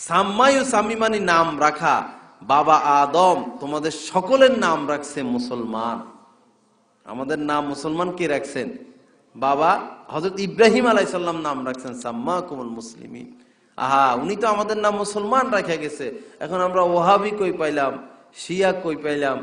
সাম্মায়ু সামিমানি নাম রাখা, বাবা আদম তোমাদের সকলের নাম রাখছে মুসলমান। আমাদের নাম মুসলমান কে রাখছেন? বাবা হযরত ইব্রাহিম আলাইহিস সালাম নাম রাখছেন সাম্মাকুমুল মুসলিমিন। আহা, উনি তো আমাদের নাম মুসলমান রেখে গেছে। এখন আমরা ওয়াহাবি কই পাইলাম, শিয়া কই পাইলাম,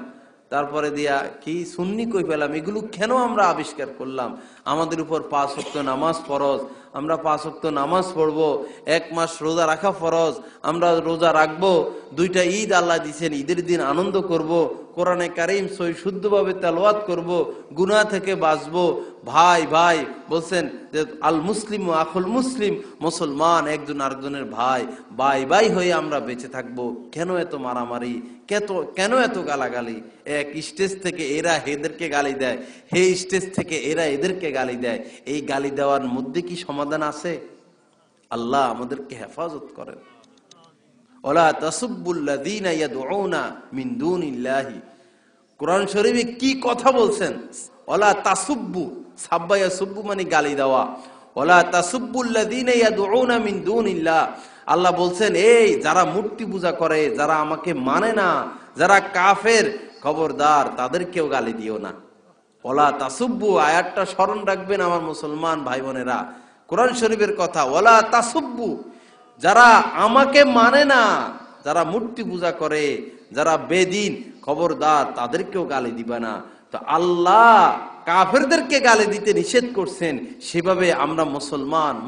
তারপরে দিয়া কি সুন্নি কই পেলাম? এগুলো কেন আমরা আবিষ্কার করলাম? আমাদের উপর 5 ওয়াক্ত নামাজ ফরজ, আমরা 5 ওয়াক্ত নামাজ পড়বো, 1 মাস রোজা রাখা ফরজ, আমরা রোজা রাখবো, 2টা ঈদ আল্লাহ দিয়েছেন, ঈদের দিন আনন্দ করব, কোরআনে কারীম সহি শুদ্ধভাবে তেলাওয়াত করব, গুনাহ থেকে বাঁচবো। ভাই ভাই বলছেন যে আল মুসলিম আখুল মুসলিম, মুসলমান একজন আরেকজনের ভাই, ভাই ভাই হয়ে আমরা বেঁচে থাকবো। কেন এত মারামারি, কেন এত গালাগালি? এক স্টেজ থেকে এরা এদেরকে গালি দেয়, হে স্টেজ থেকে এরা এদেরকে গালি দেয়। এই গালি দেওয়ার মধ্যে কি সমাধান আছে? আল্লাহ আমাদেরকে হেফাজত করেন। ওয়ালা তাসুব্বুল্লাযীনা ইয়াদউনা মিন দুনিল্লাহি, কোরআন শরীফে কি কথা বলছেন? ওয়ালা তাসুব্বু, সাব্বা ইয়াসুব্বু মানে গালি দেওয়া। ওয়ালা তাসুব্বুল্লাযীনা ইয়াদউনা মিন দুনিল্লাহ, আল্লাহ বলছেন এই যারা মূর্তি পূজা করে, যারা আমাকে মানে না, যারা কাফের, খবরদার তাদেরকেও গালি দিও না। ওয়ালা তাসুব্বু, আয়াতটা স্মরণ রাখবেন আমার মুসলমান ভাই বোনেরা, কোরআন শরীফের কথা। ওয়ালা তাসুব্বু, যারা আমাকে মানে না, যারা মূর্তি পূজা করে, যারা বেদিন, খবরদার তাদেরকেও গালি দিবা না। তো আল্লাহ কাফেরদেরকে গালি দিতে নিষেধ করছেন, সেভাবে আমরা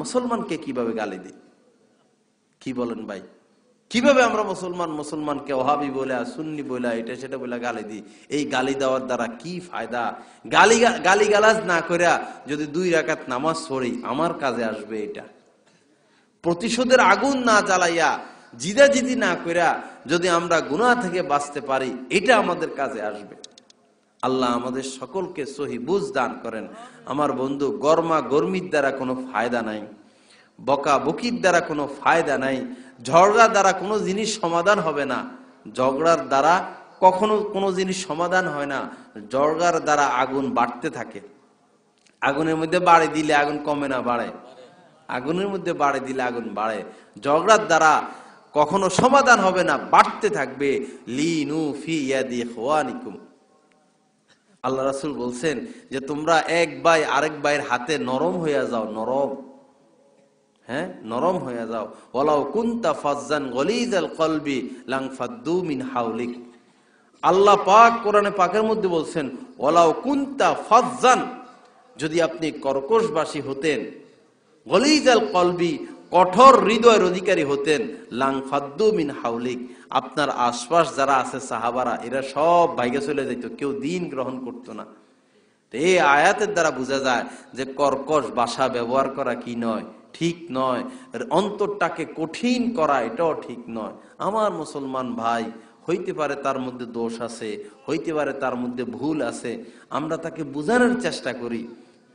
মুসলমানকে কিভাবে গালি দিই? কি বলেন ভাই? কিভাবে আমরা মুসলমানকে ওয়াহাবি বলে, সুন্নি বলে, এটা সেটা বলে গালি দিই? এই গালি দেওয়ার দ্বারা কি ফায়দা? গালিগালাজ না কইরা যদি 2 রাকাত নামাজ পড়ি, আমার কাজে আসবে এটা। প্রতিশোধের আগুন না জ্বালাইয়া, জিদাজিদি না কইরা যদি আমরা গুনাহ থেকে বাঁচতে পারি, এটা আমাদের কাজে আসবে। আল্লাহ আমাদের সকলকে সহি বুঝ দান করেন। আমার বন্ধু, গরমা গরমির দ্বারা কোনো ফায়দা নাই, বকা বকির দ্বারা কোনো ফায়দা নাই, ঝগড়ার দ্বারা কোনো জিনিস সমাধান হবে না। ঝগড়ার দ্বারা কখনো কোনো জিনিস সমাধান হয় না, ঝগড়ার দ্বারা আগুন বাড়তে থাকে। আগুনের মধ্যে বাড়ি দিলে আগুন কমে না, বাড়ে। আগুনের মধ্যে বাড়ি দিলে আগুন বাড়ে। ঝগড়ার দ্বারা কখনো সমাধান হবে না, বাড়তে থাকবে। লিনু ফি ইয়াদি ইখওয়ানিকুম, আল্লাহ রাসূল বলছেন যে তোমরা এক ভাই আরেক ভাইয়ের হাতে নরম হয়ে যাও, নরম, হ্যাঁ, নরম হয়ে যাও। ওয়ালাউ কুনতা ফাজ্জান গলিজাল কলবি লাংফাদ্দু মিন হাওলিক, আল্লাহ পাক কোরআনে পাকের মধ্যে বলছেন ওয়ালাউ কুনতা ফাজ্জান, যদি আপনি কর্কশবাসী হতেন, গলিজাল কলবি, কঠোর হৃদয়ের অধিকারী হতেন, লাংফাদ্দু মিন হাওলিক, আপনার আশপাশ যারা আছে সাহাবারা, এরা সব ভাইগে চলে যেত, কেউ দিন গ্রহণ করতো না। এই আয়াতের দ্বারা বোঝা যায় যে কর্কশ ভাষা ব্যবহার করা কি নয়, ঠিক নয়। অন্তরটাকে কঠিন করা এটাও ঠিক নয়। আমার মুসলমান ভাই, হইতে পারে তার মধ্যে দোষ আছে, হইতে পারে তার মধ্যে ভুল আছে, আমরা তাকে বোঝানোর চেষ্টা করি,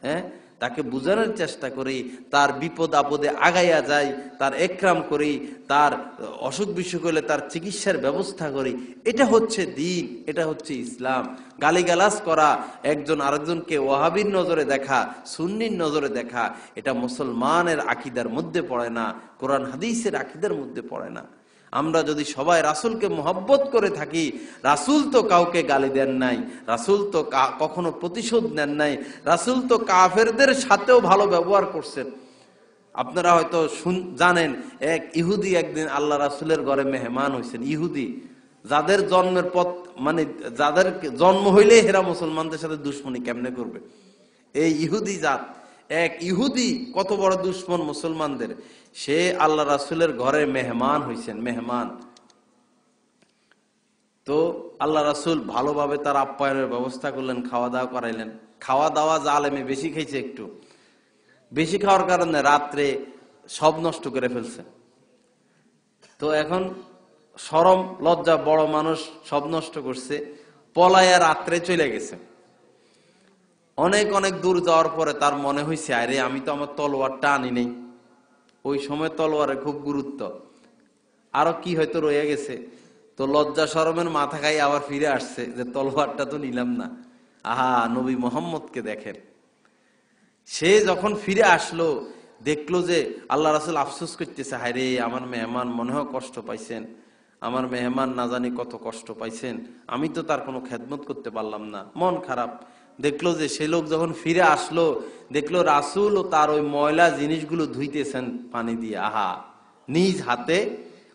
হ্যাঁ, তাকে বোঝানোর চেষ্টা করি, তার বিপদ আপদে আগাইয়া যাই, তার একরাম করি, তার অসুখ বিসুখ হলে তার চিকিৎসার ব্যবস্থা করি। এটা হচ্ছে দিন, এটা হচ্ছে ইসলাম। গালিগালাজ করা, একজন আরেকজনকে ওয়াহাবির নজরে দেখা, সুন্নির নজরে দেখা, এটা মুসলমানের আকীদার মধ্যে পড়ে না, কোরআন হাদিসের আকীদার মধ্যে পড়ে না। আমরা যদি সবাই রাসূলকে মহব্বত করে থাকি, রাসূল তো কাউকে গালি দেন নাই, রাসূল তো কখনো প্রতিশোধ নেন নাই, রাসূল তো কাফেরদের সাথেও ভালো ব্যবহার করছেন। আপনারা হয়তো জানেন, এক ইহুদি একদিন আল্লাহ রাসূলের ঘরে মেহমান হয়েছেন। ইহুদি, যাদের জন্মের পথ, মানে যাদের জন্ম হইলে হেরা মুসলমানদের সাথে দুশ্মনী কেমনে করবে, এই ইহুদি জাত, এক ইহুদি কত বড় দুশ্মন মুসলমানদের, সে আল্লাহ রাসূলের ঘরে মেহমান হইছেন, মেহমান। তো আল্লাহ রাসূল ভালোভাবে তার আপ্যায়নের ব্যবস্থা করলেন, খাওয়া দাওয়া করাইলেন। খাওয়া দাওয়া জালেমে বেশি খাইছে, একটু বেশি খাওয়ার কারণে রাত্রে সব নষ্ট করে ফেলছে। তো এখন শরম লজ্জা, বড় মানুষ সব নষ্ট করছে, পলায়া রাত্রে চলে গেছে। অনেক অনেক দূর যাওয়ার পরে তার মনে হয়েছে, আরে আমি তো আমার তলোয়ারটা আনি নেই। ওই সময় তলোয়ারের খুব গুরুত্ব, আরো কি হয়তো রয়ে গেছে। তো লজ্জা শরমের মাথা খাই আবার ফিরে আসছে যে তলোয়ারটা তো নিলাম না। আহা, নবী মুহাম্মদকে দেখেন, সে যখন ফিরে আসলো, দেখলো যে আল্লাহ রাসূল আফসোস করতেছে, হায় রে আমার মেহমান মনে হয় কষ্ট পাইছেন, আমার মেহমান না জানি কত কষ্ট পাইছেন, আমি তো তার কোনো খেদমত করতে পারলাম না, মন খারাপ। দেখলো যে সে লোক যখন ফিরে আসলো, দেখলো রাসূল ও তার ওই ময়লা জিনিসগুলো ধুইতেছেন পানি দিয়ে, আহা, নিজ হাতে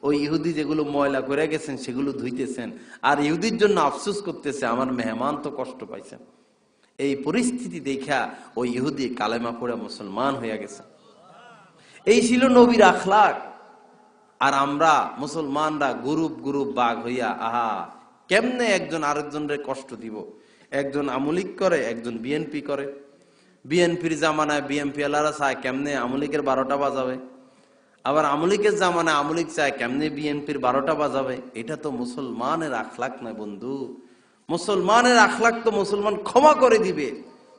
ওই ইহুদি যেগুলো ময়লা করে গেছেন সেগুলো ধুইতেছেন, আর ইহুদির জন্য আফসোস করতেছে আমার মেহমান তো কষ্ট পাইছেন। এই পরিস্থিতি দেখা ওই ইহুদি কালেমা পড়ে মুসলমান হয়ে গেছে। এই ছিল নবীর আখলাক। আর আমরা মুসলমানরা গ্রুপ গ্রুপ বাগ হইয়া, আহা, কেমনে একজন আরেকজনের কষ্ট দিব। একজন আমলিক করে, একজন বিএনপি করে। বিএনপির জামানায় বিএনপি আলারা চায় কেমনে আমলিকের 12টা বাজাবে, আবার আমলিকের জামানায় আমলিক চায় কেমনে বিএনপির 12টা বাজাবে। এটা তো মুসলমানের আখলাক নয় বন্ধু। মুসলমানের আখলাক তো মুসলমান ক্ষমা করে দিবে।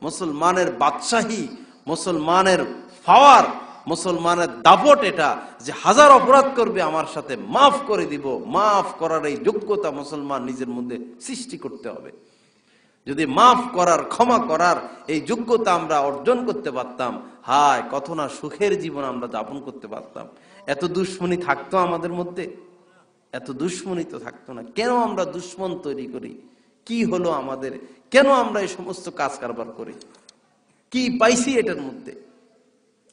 মুসলমানের বাদশাহী, মুসলমানের পাওয়ার, মুসলমানের দাপট এটা যে হাজার অপরাধ করবে আমার সাথে মাফ করে দিব। মাফ করার এই যোগ্যতা মুসলমান নিজের মধ্যে সৃষ্টি করতে হবে। যদি মাফ করার, ক্ষমা করার এই যোগ্যতা আমরা অর্জন করতে পারতাম, হায় কত না সুখের জীবন আমরা যাপন করতে পারতাম। এত দুশ্মনী থাকতো আমাদের মধ্যে? এত দুশ্মনী তো থাকতো না। কেন আমরা দুশ্মন তৈরি করি? কি হলো আমাদের? কেন আমরা এই সমস্ত কাজ কারবার করি? কি পাইছি এটার মধ্যে?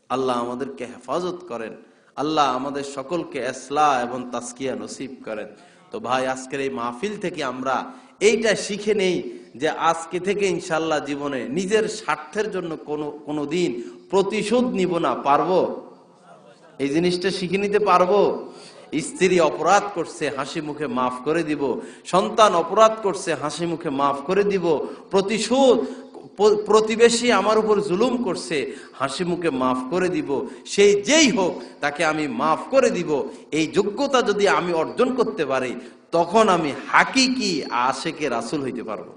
আল্লাহ আমাদেরকে হেফাজত করেন। আল্লাহ আমাদের সকলকে ইসলাহ এবং তাসকিয়া নসিব করেন। তো ভাই, আজকের এই মাহফিল থেকে আমরা এইটা শিখে নেই যে আজকে থেকে ইনশাআল্লাহ জীবনে নিজের স্বার্থের জন্য কোনো দিন প্রতিশোধ নিব না। পারবো? এই জিনিসটা শিখে নিতে পারবো? স্ত্রী অপরাধ করছে, হাসি মুখে মাফ করে দিব। সন্তান অপরাধ করছে, হাসি মুখে মাফ করে দিব। প্রতিশোধ, প্রতিবেশী আমার উপর জুলুম করছে, হাসি মুখে মাফ করে দিব। সেই যেই হোক তাকে আমি মাফ করে দিব। এই যোগ্যতা যদি আমি অর্জন করতে পারি, তখন আমি হাকিকি আশেকে রাসূল হইতে পারবো।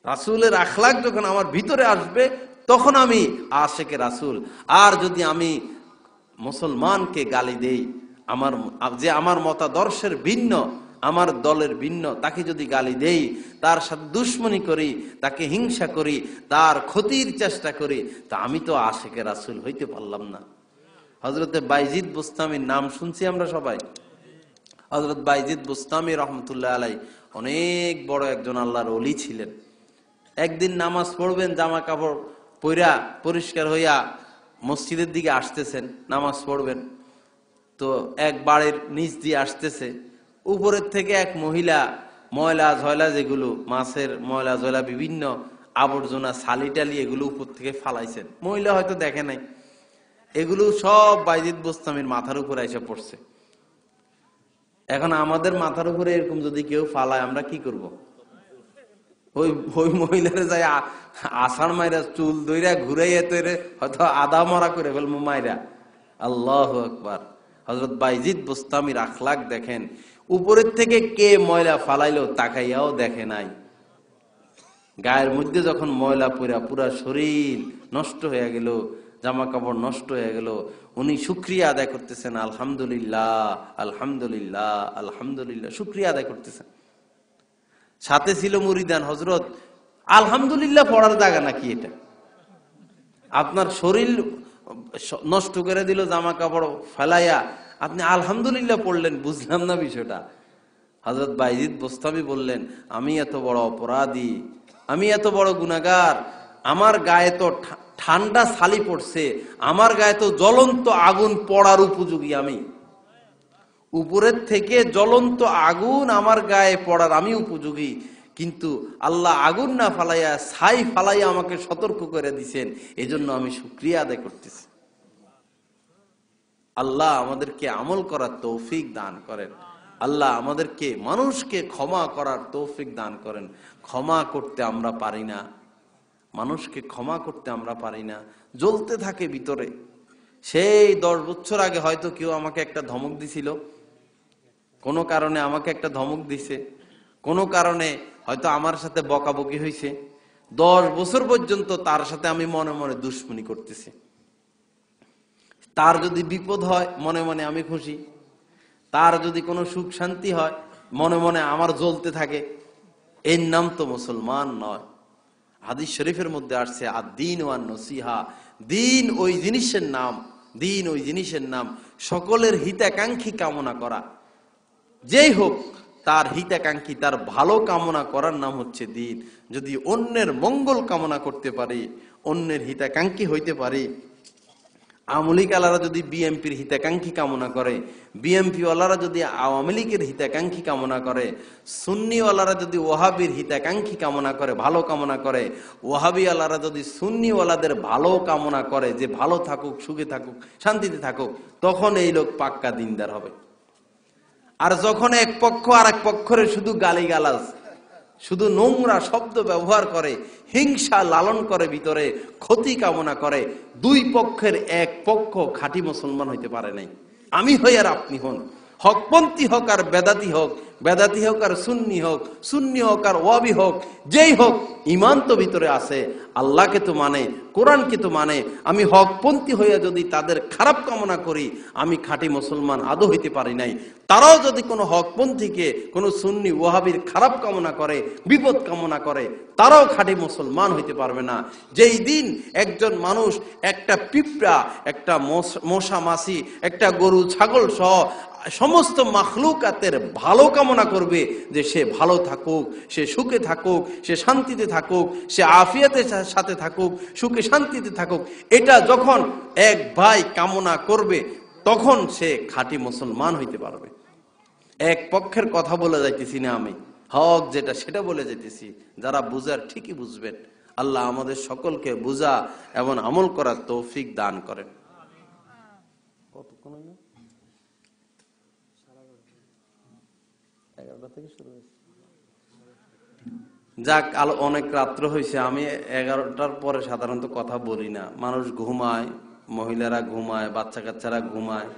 রাসূলের আখলাক যখন আমার ভিতরে আসবে, তখন আমি আশেকে রাসূল। আর যদি আমি মুসলমানকে গালি দেই, আমার মতাদর্শের ভিন্ন, আমার দলের ভিন্ন, তাকে যদি গালি দেই, তার সাথে দুশ্মনী করি, তাকে হিংসা করি, তার ক্ষতির চেষ্টা করি, তা আমি তো আশেকে রাসূল হইতে পারলাম না। হযরতে বাইজিদ বুস্তামির নাম শুনছি আমরা সবাই। হযরত বাইজিদ বুস্তামি রহমতুল্লাহ আলাই অনেক বড় একজন আল্লাহর ওলি ছিলেন। একদিন নামাজ পড়বেন, জামা কাপড় পইরা পরিষ্কার হইয়া মসজিদের দিকে আসতেছেন, নামাজ পড়বেন। তো এক বাড়ির নিচ দিয়ে আসতেছে, উপরের থেকে এক মহিলা ময়লা ঝয়লা, যেগুলো মাছের ময়লা ঝয়লা, বিভিন্ন আবর্জনা, ছালি-টালি, এগুলো উপর থেকে ফালাইছেন। মহিলা হয়তো দেখে নাই, এগুলো সব বাইজিদ বুস্তামির মাথার উপর এসে পড়ছে। এখন আমাদের মাথার উপরে এরকম যদি কেউ ফালায়, আমরা কি করব? ওই মহিলারে যাই আষাঢ় মাইরা চুল দইরা ঘুরাইয়া তৈরে হয়তো আদা মরা করে ফেলবো মাইরা। আল্লাহু আকবার। হযরত বাইজিদ বুস্তামির আখলাক দেখেন, উপরের থেকে কে ময়লা ফালাইলো তাকাইয়াও দেখে নাই। গায়ের মধ্যে যখন ময়লা পড়া পুরা শরীর নষ্ট হয়ে গেল, জামা কাপড় নষ্ট হয়ে গেল, উনি শুকরিয়া আদায় করতেছেন, আলহামদুলিল্লাহ আলহামদুলিল্লাহ আলহামদুলিল্লাহ, শুকরিয়া আদায় করতেছেন। সাথে ছিল মুরিদান। হযরত, আলহামদুলিল্লাহ পড়ার জায়গা নাকি এটা? আপনার শরীর নষ্ট করে দিল, জামা কাপড় ফেলাইয়া আপনি আলহামদুলিল্লাহ পড়লেন, বুঝলাম না বিষয়টা। হযরত বাইজিদ বুস্তামি বললেন, আমি এত বড় অপরাধী, আমি এত বড় গুনাহগার, আমার গায়ে তো ঠান্ডা ছালি পড়ছে, আমার গায়ে তো জ্বলন্ত আগুন পড়ার উপযোগী। আমি উপরের থেকে জ্বলন্ত আগুন আমার গায়ে পড়ার আমি উপযোগী, কিন্তু আল্লাহ আগুন না ফালাইয়া ছাই ফালাইয়া আমাকে সতর্ক করে দিছেন, এজন্য আমি শুকরিয়া আদায় করতেছি। আল্লাহ আমাদেরকে আমল করার তৌফিক দান করেন। আল্লাহ আমাদেরকে মানুষকে ক্ষমা করার তৌফিক দান করেন। ক্ষমা করতে আমরা পারি না, মানুষকে ক্ষমা করতে আমরা পারি না, জ্বলতে থাকে ভিতরে। সেই 10 বছর আগে হয়তো কেউ আমাকে একটা ধমক দিছিল, কোনো কারণে আমাকে একটা ধমক দিছে, কোনো কারণে হয়তো আমার সাথে বকাবকি হয়েছে। 10 বছর পর্যন্ত তার সাথে আমি মনে মনে দুশ্মনী করতেছি। তার যদি বিপদ হয় মনে মনে আমি খুশি, তার যদি কোনো সুখ শান্তি হয় মনে মনে আমার জ্বলতে থাকে। এর নাম তো মুসলমান নয়। হাদিস শরীফের মধ্যে আসছে, আদ-দীন ওয়ান নসিহা, দিন ওই জিনিসের নাম, দিন ওই জিনিসের নাম সকলের হিতাকাঙ্ক্ষী কামনা করা। যেই হোক তার হিতাকাঙ্ক্ষী, তার ভালো কামনা করার নাম হচ্ছে দিন। যদি অন্যের মঙ্গল কামনা করতে পারি, অন্যের হিতাকাঙ্ক্ষী হইতে পারি, আওয়ামী লীগওয়ালারা যদি বিএনপির হিতাকাঙ্ক্ষী কামনা করে, বিএনপি ওয়ালারা যদি আওয়ামী লীগের হিতাকাঙ্ক্ষী কামনা করে, সুন্নিওয়ালারা যদি ওয়াহাবির হিতাকাঙ্ক্ষী কামনা করে, ভালো কামনা করে, ওয়াহাবিওয়ালারা যদি সুন্নিওয়ালাদের ভালো কামনা করে যে ভালো থাকুক, সুখে থাকুক, শান্তিতে থাকুক, তখন এই লোক পাক্কা দিনদার হবে। আর যখন এক পক্ষ আর এক পক্ষের শুধু গালিগালাজ, শুধু নোংরা শব্দ ব্যবহার করে, হিংসা লালন করে, ভিতরে ক্ষতি কামনা করে, দুই পক্ষের এক পক্ষ খাঁটি মুসলমান হইতে পারে নাই। আমি হই আর আপনি হন, হকপন্থী হোক আর বেদাতি হোক, বেদাতি হোক আর সুন্নি হোক, সুন্নি হোক আর ওয়াবি হোক, যেই হোক, ইমান তো ভিতরে আছে, আল্লাহকে তো মানে, কোরআনকে তো মানে। আমি হকপন্থী হইয়া যদি তাদের খারাপ কামনা করি, আমি খাঁটি মুসলমান আদৌ হইতে পারি নাই। তারাও যদি কোনো হকপন্থীকে, কোনো সুন্নি ওয়াহাবির খারাপ কামনা করে, বিপদ কামনা করে, তারাও খাঁটি মুসলমান হইতে পারবে না। যেই দিন একজন মানুষ একটা পিঁপড়া, একটা মশা মাছি, একটা গরু ছাগল সহ সমস্ত মাখলুকাতের ভালো কামনা করবে, যে সে ভালো থাকুক, সে সুখে থাকুক, সে শান্তিতে থাকুক, সে আফিয়াতের সাথে থাকুক, সুখে শান্তিতে থাকুক, এটা যখন এক ভাই কামনা করবে, তখন সে খাঁটি মুসলমান হইতে পারবে। এক পক্ষের কথা বলে যাইতেছি না আমি, হক যেটা সেটা বলে যাইতেছি। যারা বুঝার ঠিকই বুঝবেন। আল্লাহ আমাদের সকলকে বুঝা এবং আমল করার তৌফিক দান করেন। কতক্ষণ হইল? 11টা থেকে শুরু হয়েছে। যাক, আলো অনেক রাত্র হয়েছে। আমি 11টার পরে সাধারণত কথা বলি না। মানুষ ঘুমায়, মহিলারা ঘুমায়, বাচ্চা কাচ্চারা ঘুমায়।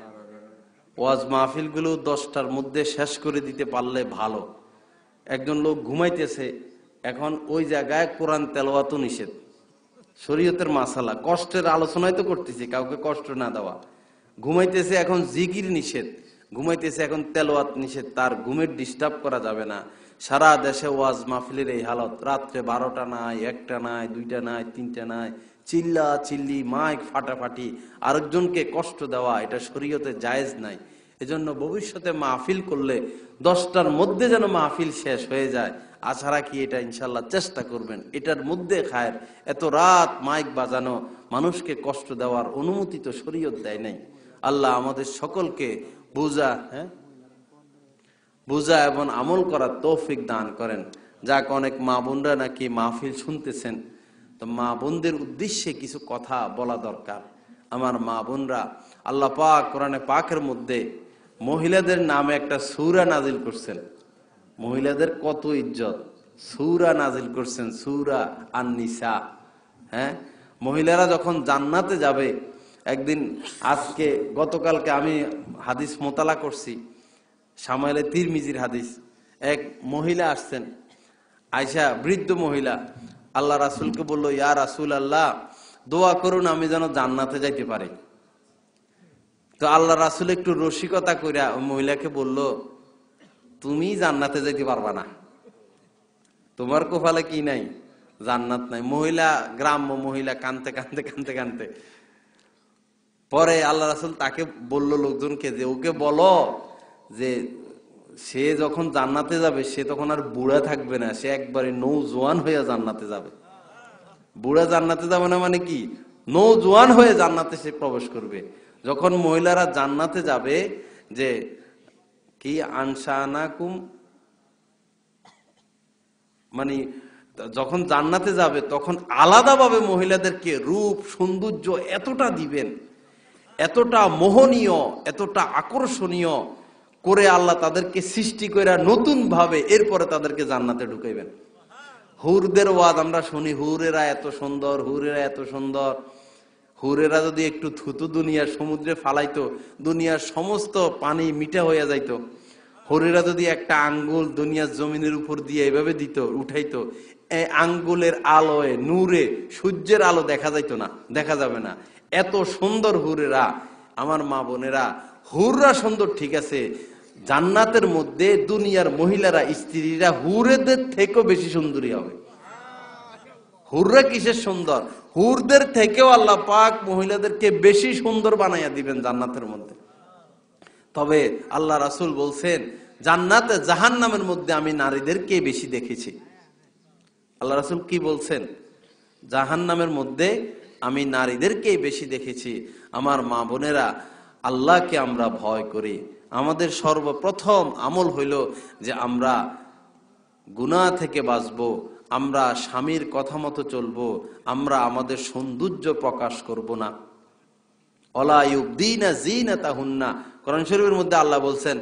ওয়াজ মাহফিল গুলো 10টার মধ্যে শেষ করে দিতে পারলে ভালো। একজন লোক ঘুমাইতেছে, এখন ওই জায়গায় কোরআন তেলাওয়াতও নিষেধ, শরীয়তের মাসালা, কষ্টের আলোচনায় তো করতেছি, কাউকে কষ্ট না দেওয়া। ঘুমাইতেছে, এখন জিকির নিষেধ, ঘুমাইতেছে, এখন তেলাওয়াত নিষেধ, তার ঘুমের ডিস্টার্ব করা যাবে না। সারা দেশে ওয়াজ মাহফিলের এই হালত, রাত্রে 12টা নাই, 1টা নাই, 2টা নাই, 3টা নাই, চিল্লা চিল্লি, মাইক ফাটাফাটি, আরেকজনকে কষ্ট দেওয়া, এটা শরীয়তে জায়েজ নাই। এজন্য ভবিষ্যতে মাহফিল করলে 10টার মধ্যে যেন মাহফিল শেষ হয়ে যায়, আশা রাখি। এটা ইনশাল্লাহ চেষ্টা করবেন। এটার মধ্যে খায়ের। এত রাত মাইক বাজানো, মানুষকে কষ্ট দেওয়ার অনুমতি তো শরীয়ত দেয় নাই। আল্লাহ আমাদের সকলকে বুঝা এবং আমল করার তৌফিক দান করেন। যাক, অনেক মা বোনরা নাকি মাহফিল শুনতেছেন, তো মা বোনদের উদ্দেশ্যে কিছু কথা বলা দরকার। আমার মা বোনরা, আল্লাহ পাক কোরআনে পাকের মধ্যে মহিলাদের নামে একটা সূরা নাজিল করছেন। মহিলাদের কত ইজ্জত, সূরা নাজিল করছেন, সূরা আন-নিসা। হ্যাঁ, মহিলারা যখন জান্নাতে যাবে, একদিন আজকে গতকালকে আমি হাদিস মোতালা করছি, সামাইলে তিরমিজির হাদিস। এক মহিলা আসছেন, আয়সা, বৃদ্ধ মহিলা, আল্লাহ রাসূলকে বলল, ইয়া রাসূল আল্লাহ, দোয়া করুন আমি যেন জান্নাতে যাইতে পারি। তো আল্লাহ রাসূল একটু রসিকতা কইরা মহিলাকে বলল, তুমি জান্নাতে যাইতে পারবা না, তোমার কপালে কি নাই, জান্নাত নাই। মহিলা, গ্রাম্য মহিলা, কানতে কানতে কানতে কানতে পরে আল্লাহ রাসূল তাকে বলল, লোকজনকে, যে ওকে বলো যে সে যখন জান্নাতে যাবে, সে তখন আর বুড়া থাকবে না, সে একবারে নৌজওয়ান হয়ে জান্নাতে যাবে। বুড়া জান্নাতে যাবে না মানে কি, নৌজওয়ান হয়ে জান্নাতে সে প্রবেশ করবে। যখন মহিলারা জান্নাতে যাবে, যে কি আনশানাকুম, মানে যখন জান্নাতে যাবে তখন আলাদাভাবে মহিলাদেরকে রূপ সৌন্দর্য এতটা দিবেন, এতটা মোহনীয়, এতটা আকর্ষণীয় করে আল্লাহ তাদেরকে সৃষ্টি করে নতুন ভাবে এরপরে তাদেরকে জান্নাতে ঢুকাইবেন। হুরদের ওয়াজ আমরা শুনি, হুরেরা এত সুন্দর, হুরেরা এত সুন্দর। হুরেরা যদি একটু থুতু দুনিয়ার সমুদ্রে ফালাইতো, দুনিয়ার সমস্ত পানি মিঠা হয়ে যাইতো। হুরেরা যদি একটা আঙ্গুল দুনিয়ার জমিনের উপর দিয়ে এভাবে দিত, উঠাইতো, এই আঙ্গুলের আলোয়, নূরে, সূর্যের আলো দেখা যাইতো না, দেখা যাবে না। এত সুন্দর হুরেরা। আমার মা বোনেরা, হুররা সুন্দর ঠিক আছে, জান্নাতের মধ্যে দুনিয়ার মহিলারা, স্ত্রীরা হুরেদের থেকেও বেশি সুন্দরী হবে। হুররা কিসের সুন্দর? হুরদের থেকেও আল্লাহ পাক মহিলাদেরকে বেশি সুন্দর বানাইয়া দিবেন জান্নাতের মধ্যে। তবে আল্লাহ রাসূল বলছেন, জান্নাতে জাহান্নামের মধ্যে আমি নারীদেরকে বেশি দেখেছি। আল্লাহ রাসূল কি বলছেন? জাহান্নামের মধ্যে আমি নারীদেরকে বেশি দেখেছি। আমার মা বোনেরা, আল্লাহকে আমরা ভয় করি। আমাদের সর্বপ্রথম আমল হইল যে আমরা গুনাহ থেকে বাঁচবো, আমরা স্বামীর কথা মতো চলবো, আমরা আমাদের সৌন্দর্য প্রকাশ করব না। ওয়ালা ইউবদিনা যিনাতাহুন্না, কোরআন শরীফের মধ্যে আল্লাহ বলছেন,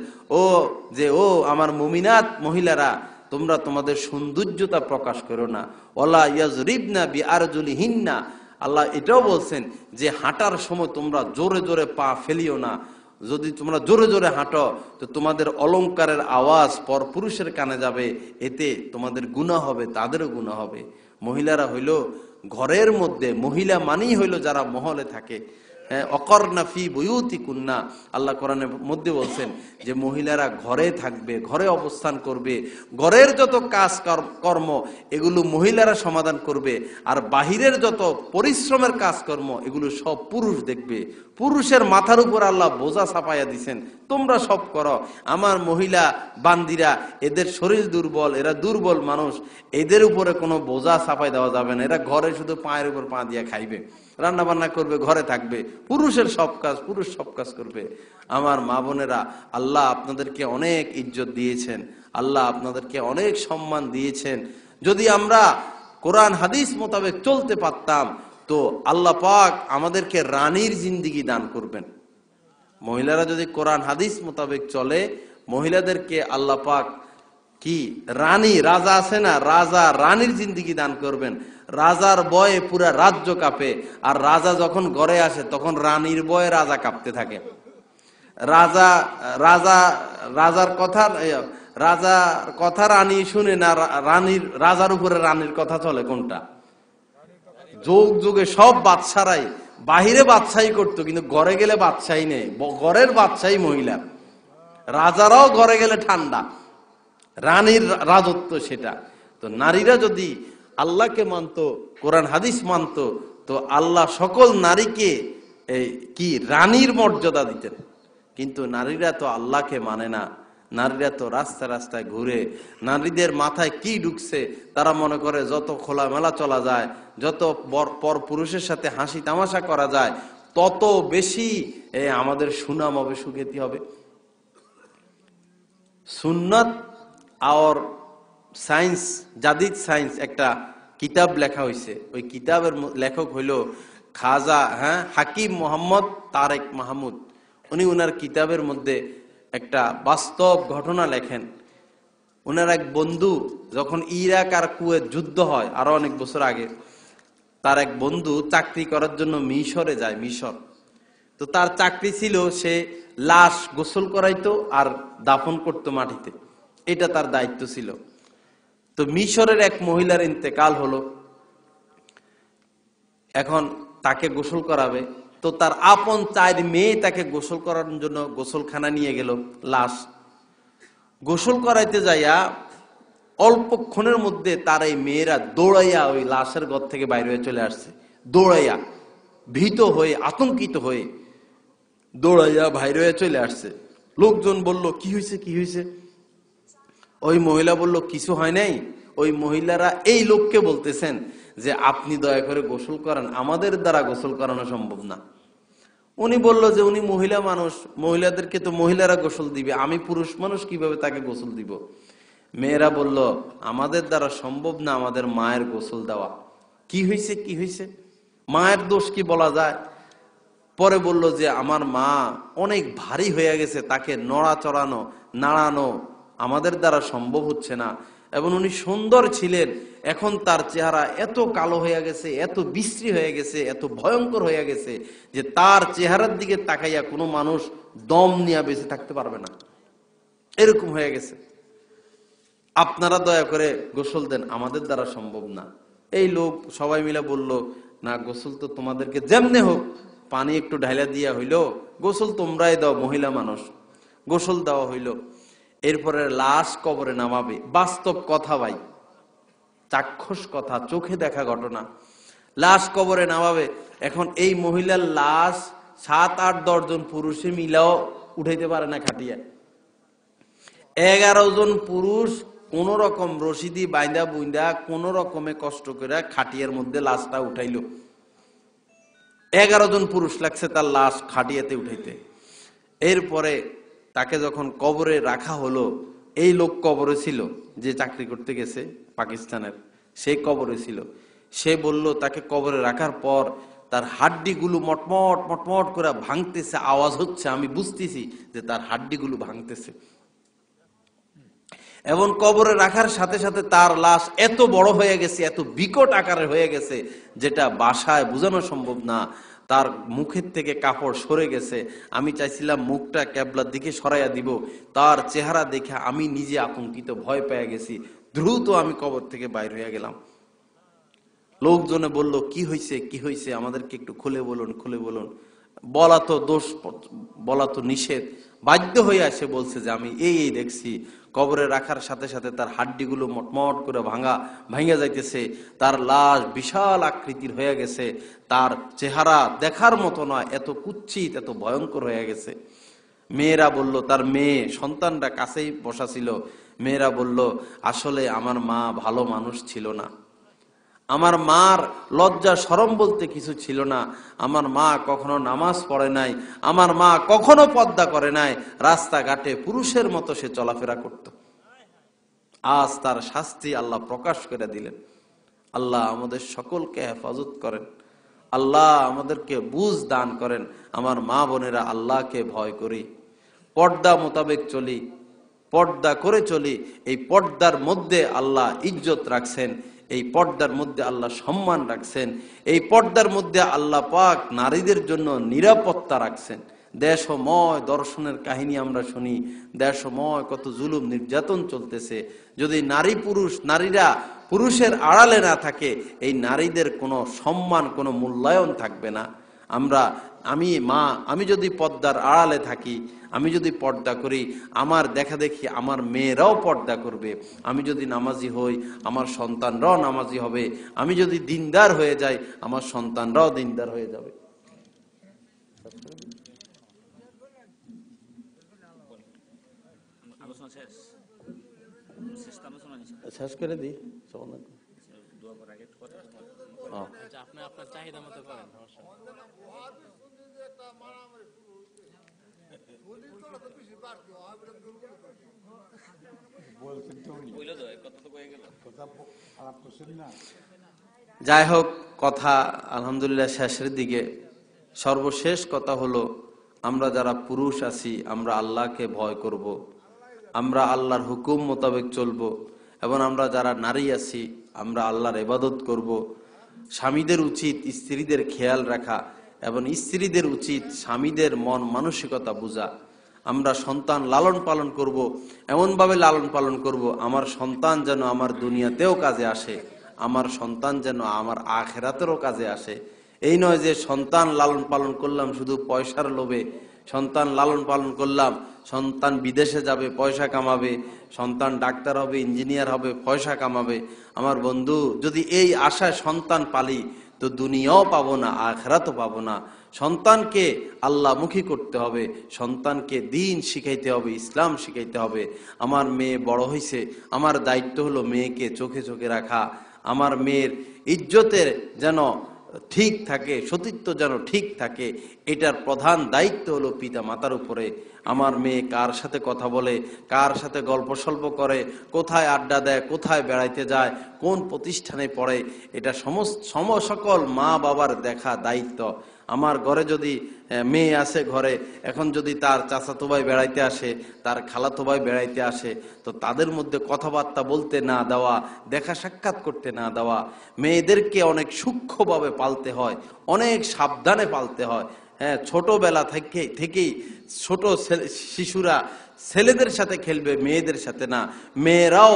ও আমার মুমিনাত মহিলারা, তোমরা তোমাদের সৌন্দর্যতা প্রকাশ করো না। ওয়ালা ইয়াজরিবনা বিআরজুলিহিন্না, আল্লাহ এটাও বলছেন যে হাঁটার সময় তোমরা জোরে জোরে পা ফেলিও না। যদি তোমরা জোরে জোরে হাঁটো তো তোমাদের অলংকারের আওয়াজ পরপুরুষের কানে যাবে, এতে তোমাদের গুনাহ হবে, তাদেরও গুনাহ হবে। মহিলারা হইল ঘরের মধ্যে, মহিলা মানেই হইল যারা মহলে থাকে। অকরনা ফি বুয়ুতিকুন্না, আল্লাহ কোরআনের মধ্যে বলছেন যে মহিলারা ঘরে থাকবে, ঘরে অবস্থান করবে, ঘরের যত কাজ কর্ম এগুলো মহিলারা সমাধান করবে, আর বাহিরের যত পরিশ্রমের কাজকর্ম এগুলো সব পুরুষ দেখবে। পুরুষের মাথার উপর আল্লাহ বোঝা চাপাইয়া দিছেন, তোমরা সব করো। আমার মহিলা বান্দিরা, এদের শরীর দুর্বল, এরা দুর্বল মানুষ, এদের উপরে কোনো বোঝা চাপাই দেওয়া যাবে না। এরা ঘরে শুধু পায়ের উপর পা দিয়ে খাইবে, রান্না বান্না করবে, ঘরে থাকবে। পুরুষের সব কাজ পুরুষ সব কাজ করবে। আমার মা বোনেরা, আল্লাহ আপনাদেরকে অনেক ইজ্জত দিয়েছেন, আল্লাহ আপনাদেরকে অনেক সম্মান দিয়েছেন। যদি আমরা কোরআন হাদিস মোতাবেক চলতে পারতাম তো আল্লাহ পাক আমাদেরকে রানীর জিন্দেগি দান করবেন। মহিলারা যদি কোরআন হাদিস মোতাবেক চলে, মহিলাদেরকে আল্লাহ পাক কি রানী, রাজা আছে না, রাজা রানীর জিন্দেগি দান করবেন। রাজার বয়ে পুরা রাজ্য কাঁপে, আর রাজা যখন ঘরে আসে তখন রানীর বয়ে রাজা কাঁপতে থাকে। রাজার কথা রানী শুনে না, রাজার উপরে রানীর কথা চলে কোনটা? যুগ যুগে সব বাদশারাই বাহিরে বাদশাহী করতো, কিন্তু ঘরে গেলে বাদশাহী নেই, ঘরের বাদশাহী মহিলা। রাজারাও ঘরে গেলে ঠান্ডা, রানীর রাজত্ব সেটা। তো নারীরা যদি আল্লাহকে মানতো, কোরআন হাদিস মানতো, তো আল্লাহ সকল নারীকে কি রানীর মর্যাদা দিতেন। কিন্তু নারীরা তো আল্লাহকে মানে না, নারীরা তো রাস্তায় রাস্তায় ঘুরে। নারীদের মাথায় কি ঢুকছে, তারা মনে করে যত খোলামেলা চলা যায়, যত পর পুরুষের সাথে হাসি তামাশা করা যায়, তত বেশি আমাদের সুনাম হবে, সুখ্যাতি হবে। সুন্নাত আর সায়েন্স, জাদিদ সায়েন্স একটা কিতাব লেখা হয়েছে। ওই কিতাবের লেখক হইল খাজা হাকিম মোহাম্মদ তারেক মাহমুদ। উনি উনার কিতাবের মধ্যে একটা বাস্তব ঘটনা লেখেন। উনার এক বন্ধু, যখন ইরাক আর কুয়েত যুদ্ধ হয় আরো অনেক বছর আগে, তার এক বন্ধু চাকরি করার জন্য মিশরে যায়। মিশর তো তার চাকরি ছিল, সে লাশ গোসল করাইতো আর দাফন করতো মাটিতে, এটা তার দায়িত্ব ছিল। তো মিশরের এক মহিলার ইন্তেকাল হলো, এখন তাকে গোসল করাবে। তো তার আপন 4 মেয়ে তাকে গোসল করার জন্য গোসলখানা নিয়ে গেল। লাশ গোসল করাইতে যাইয়া অল্পক্ষণের মধ্যে তার এই মেয়েরা দৌড়াইয়া ওই লাশের ঘর থেকে বাইরে হয়ে চলে আসছে। দৌড়াইয়া, ভীত হয়ে, আতঙ্কিত হয়ে দৌড়াইয়া বাইরে হয়ে চলে আসছে। লোকজন বলল, কি হয়েছে কি হয়েছে? ওই মহিলা বলল, কিছু হয় নাই। ওই মহিলারা এই লোককে বলতেছেন যে আপনি দয়া করে গোসল করান, আমাদের দ্বারা গোসল করানো সম্ভব না। উনি বলল যে উনি মহিলা মানুষ, মহিলাদেরকে তো মহিলারা গোসল দিবে, আমি পুরুষ মানুষ কিভাবে তাকে গোসল দিব? মেয়েরা বলল, আমাদের দ্বারা সম্ভব না আমাদের মায়ের গোসল দেওয়া। কি হয়েছে কি হয়েছে? মায়ের দোষ কি বলা যায়? পরে বলল যে আমার মা অনেক ভারী হয়ে গেছে, তাকে নাড়ানো আমাদের দ্বারা সম্ভব হচ্ছে না। এবং উনি সুন্দর ছিলেন, এখন তার চেহারা এত কালো হয়ে গেছে, এত বিশ্রী হয়ে গেছে, এত ভয়ঙ্কর হয়ে গেছে যে তার চেহারার দিকে তাকাইয়া কোনো মানুষ দম নিয়ে বেঁচে থাকতে পারবে না, এরকম হয়ে গেছে। আপনারা দয়া করে গোসল দেন, আমাদের দ্বারা সম্ভব না। এই লোক সবাই মিলে বলল, না গোসল তো তোমাদেরকে যেমনে হোক পানি একটু ঢাইলা দিয়া হইল, গোসল তোমরাই দাও, মহিলা মানুষ। গোসল দেওয়া হইল। এরপরে লাশ কবরে নামাবে। বাস্তব কথা ভাই, চাক্ষুষ কথা, চোখে দেখা ঘটনা। লাশ কবরে নামাবে, এখন এই মহিলার লাশ 7-8-10 জন পুরুষে মিলাও উঠাইতে পারে না খাটিয়া। 11 জন পুরুষ কোন রকম রশিদি বাইন্দা বুইন্দা কোন রকমে কষ্ট করে খাটিয়ার মধ্যে লাশটা উঠাইলো। 11 জন পুরুষ লাগছে তার লাশ খাটিয়াতে উঠাইতে। এরপরে তাকে যখন কবরে রাখা হলো, এই লোক কবরে ছিল যে চাকরি করতে গেছে পাকিস্তানের, সে কবরে ছিল। সে বলল তাকে কবরে রাখার পর তার হাড্ডিগুলো মটমট মটমট করে ভাঙতেছে, আওয়াজ হচ্ছে, আমি বুঝতেছি যে তার হাড্ডিগুলো ভাঙতেছে। এবং কবরে রাখার সাথে সাথে তার লাশ এত বড় হয়ে গেছে, এত বিকট আকারে হয়ে গেছে, যেটা ভাষায় বোঝানো সম্ভব না। তার মুখের থেকে কাপড় সরে গেছে। আমি চাইছিলাম মুখটা ক্যাবলার দিকে সরাইয়া দিব, তার চেহারা দেখে আমি নিজে আতঙ্কিত, ভয় পেয়ে গেছি। দ্রুত আমি কবর থেকে বাইর হয়ে গেলাম। লোকজনে বলল, কি হয়েছে কি হয়েছে, আমাদেরকে একটু খুলে বলুন, খুলে বলুন। বলা তো দোষ, বলা তো নিষেধ। বাধ্য হয়ে আসে বলছে যে আমি এই দেখছি। কবরে রাখার সাথে সাথে তার হাড্ডিগুলো মটমট করে ভাঙা যাইতেছে, তার লাশ বিশাল আকৃতির হয়ে গেছে, তার চেহারা দেখার মতো নয়, এত কুৎসিত, এত ভয়ঙ্কর হয়ে গেছে। মেয়েরা বলল, তার মেয়ে সন্তানরা কাছেই বসা ছিল, মেয়েরা বলল, আসলে আমার মা ভালো মানুষ ছিল না, আমার মার লজ্জা শরম বলতে কিছু ছিল না, আমার মা কখনো নামাজ পড়ে নাই, আমার মা কখনো পর্দা করে নাই, রাস্তাঘাটে পুরুষের মতো সে চলাফেরা করত। আজ তার শাস্তি আল্লাহ প্রকাশ করে দিলেন। আল্লাহ আমাদের সকলকে হেফাজত করেন, আল্লাহ আমাদেরকে বুঝ দান করেন। আমার মা বোনেরা, আল্লাহকে ভয় করি, পর্দা মোতাবেক চলি, পর্দা করে চলি। এই পর্দার মধ্যে আল্লাহ ইজ্জত রাখছেন, এই পর্দার মধ্যে আল্লাহ সম্মান রাখছেন, এই পর্দার মধ্যে আল্লাহ পাক নারীদের জন্য নিরাপত্তা রাখছেন। দেশময় দর্শনের কাহিনী আমরা শুনি, দেশময় কত জুলুম নির্যাতন চলতেছে। যদি নারীরা পুরুষের আড়ালে না থাকে, এই নারীদের কোনো সম্মান, কোনো মূল্যায়ন থাকবে না। আমি যদি পর্দার আড়ালে থাকি, আমি যদি পর্দা করি, আমার দেখা দেখি আমার মেয়েরাও পর্দা করবে। আমি যদি নামাজি হই, আমার সন্তানরাও নামাজি হবে। আমি যদি দিনদার হয়ে যাই, আমার সন্তানরাও দিনদার হয়ে যাবে। শেষ করে দিই। আপনার চাহিদা মতো করেন। যাই হোক, কথা আলহামদুলিল্লাহ শেষের দিকে। সর্বশেষ কথা হলো, আমরা যারা পুরুষ আছি, আমরা আল্লাহকে ভয় করব, আমরা আল্লাহর হুকুম মোতাবেক চলবো। এবং আমরা যারা নারী আছি, আমরা আল্লাহর ইবাদত করব। স্বামীদের উচিত স্ত্রীদের খেয়াল রাখা, এবং স্ত্রীদের উচিত স্বামীদের মন মানসিকতা বোঝা। আমরা সন্তান লালন পালন করব, এমনভাবে লালন পালন করব, আমার সন্তান যেন আমার দুনিয়াতেও কাজে আসে, আমার সন্তান যেন আমার আখিরাতেরও কাজে আসে। এই নয় যে সন্তান লালন পালন করলাম শুধু পয়সার লোভে, সন্তান লালন পালন করলাম, সন্তান বিদেশে যাবে, পয়সা কামাবে, সন্তান ডাক্তার হবে, ইঞ্জিনিয়ার হবে, পয়সা কামাবে। আমার বন্ধু, যদি এই আশায় সন্তান পালি, তো দুনিয়াও পাবো না, আখিরাতও পাবো না। সন্তানকে আল্লাহমুখী করতে হবে, সন্তানকে দ্বীন শিখাইতে হবে, ইসলাম শিখাইতে হবে। আমার মেয়ে বড় হয়েছে, আমার দায়িত্ব হলো মেয়েকে চোখে চোখে রাখা, আমার মেয়ের ইজ্জতের যেন ঠিক থাকে, সতীত্ব যেন ঠিক থাকে, এটার প্রধান দায়িত্ব হলো পিতা মাতার উপরে। আমার মেয়ে কার সাথে কথা বলে, কার সাথে গল্প সল্প করে, কোথায় আড্ডা দেয়, কোথায় বেড়াইতে যায়, কোন প্রতিষ্ঠানে পড়ে, এটা সকল মা বাবার দেখা দায়িত্ব। আমার ঘরে যদি মেয়ে আছে ঘরে, এখন যদি তার চাচাতো ভাই বেড়াইতে আসে, তার খালাতো ভাই বেড়াইতে আসে, তো তাদের মধ্যে কথাবার্তা বলতে না দেওয়া, দেখা সাক্ষাৎ করতে না দেওয়া। মেয়েদেরকে অনেক সূক্ষ্মভাবে পালতে হয়, অনেক সাবধানে পালতে হয়। হ্যাঁ, ছোটবেলা থেকেই ছোট শিশুরা ছেলেদের সাথে খেলবে, মেয়েদের সাথে না। মেয়েরাও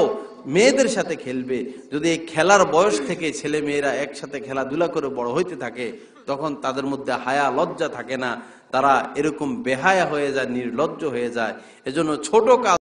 মেয়েদের সাথে খেলবে। যদি এই খেলার বয়স থেকে ছেলে মেয়েরা একসাথে খেলাধুলা করে বড় হইতে থাকে, তখন তাদের মধ্যে হায়া লজ্জা থাকে না, তারা এরকম বেহায়া হয়ে যায়, নির্লজ্জ হয়ে যায়। এজন্য ছোট কাল